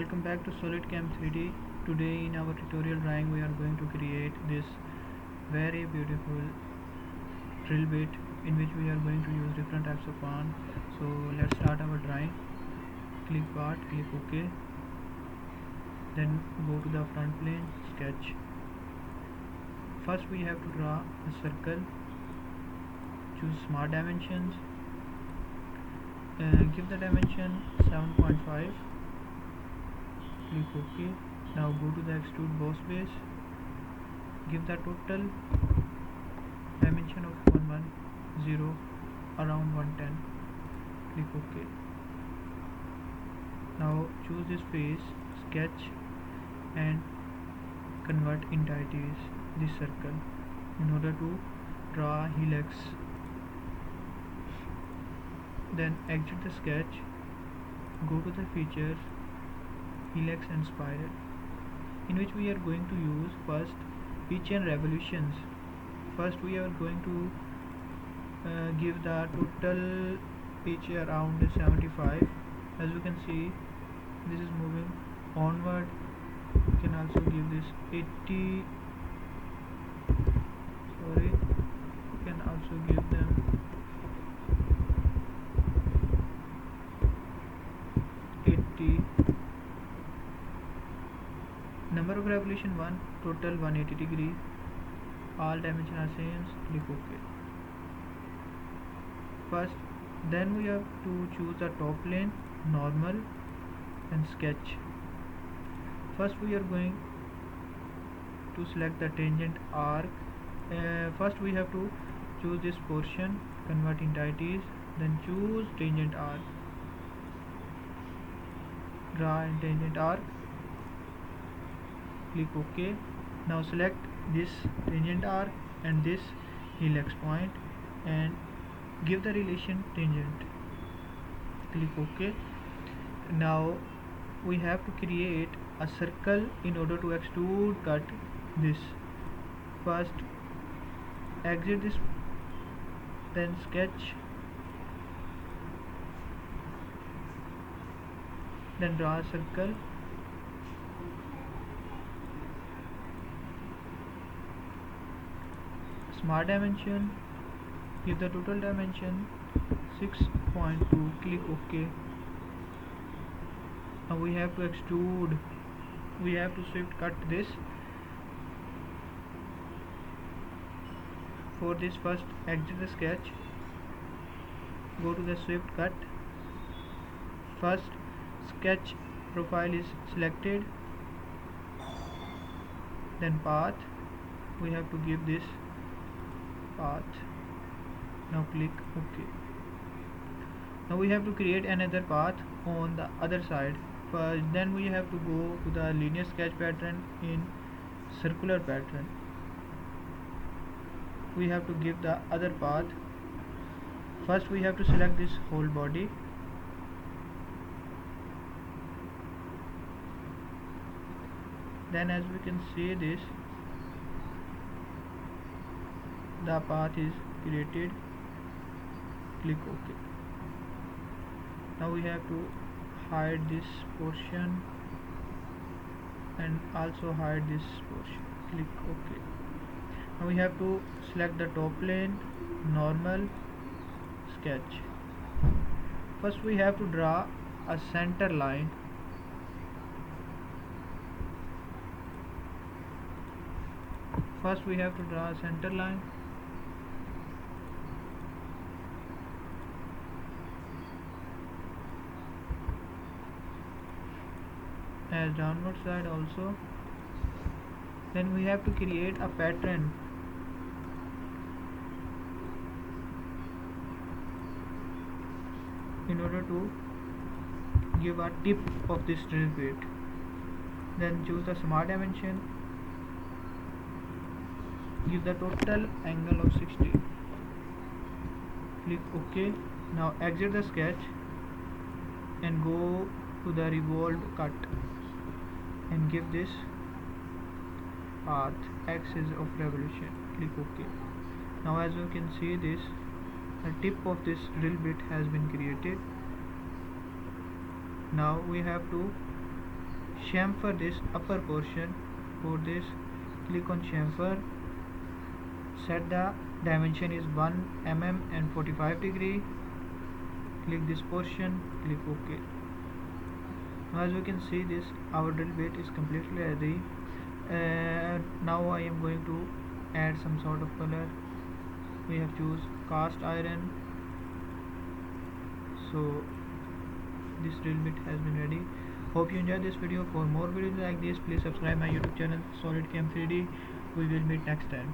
Welcome back to SolidCam 3D. Today in our tutorial drawing we are going to create this very beautiful drill bit in which we are going to use different types of pawn. So let's start our drawing. Click part, click OK. Then go to the front plane, sketch. First we have to draw a circle. Choose smart dimensions. Give the dimension 7.5. Click OK. Now go to the extrude boss base. Give the total dimension of 110 around 110. Click OK. Now choose this face, sketch and convert entities this circle in order to draw helix. Then exit the sketch, go to the features, helix and spiral, in which we are going to use first pitch and revolutions. First we are going to give the total pitch around 75. As you can see, this is moving onward. You can also give this 80. Sorry, you can also give them 80. Number of revolution 1, total 180 degree. All dimension are same. Click OK. First, then we have to choose the top plane, normal and sketch. First we are going to select the tangent arc. First we have to choose this portion, convert entities, then choose tangent arc, draw a tangent arc, click OK. Now select this tangent arc and this helix point and give the relation tangent. Click OK. Now we have to create a circle in order to extrude cut this. First exit this, then sketch, then draw a circle. Smart dimension, give the total dimension 6.2. click OK. Now we have to extrude, we have to swift cut this. For this, first exit the sketch, go to the swift cut. First sketch profile is selected, then path, we have to give this path. Now click OK. Now we have to create another path on the other side. First, then we have to go to the linear sketch pattern in circular pattern. We have to give the other path. First we have to select this whole body. Then as we can see this, the path is created. Click OK. Now we have to hide this portion and also hide this portion. Click OK. Now we have to select the top plane, normal, sketch. First we have to draw a center line. First we have to draw a center line. As downward side also. Then we have to create a pattern. In order to give a tip of this drill bit. Then choose the smart dimension, give the total angle of 60. Click OK. Now exit the sketch and go to the revolved cut and give this path axis of revolution. Click OK. Now as you can see this, the tip of this drill bit has been created. Now we have to chamfer this upper portion. For this, click on chamfer, set the dimension is 1 mm and 45 degree. Click this portion, click OK. Now as you can see, this our drill bit is completely ready. Now I am going to add some sort of color. We have choose cast iron. So this drill bit has been ready. Hope you enjoyed this video. For more videos like this, please subscribe my YouTube channel SolidCam 3D. We will meet next time.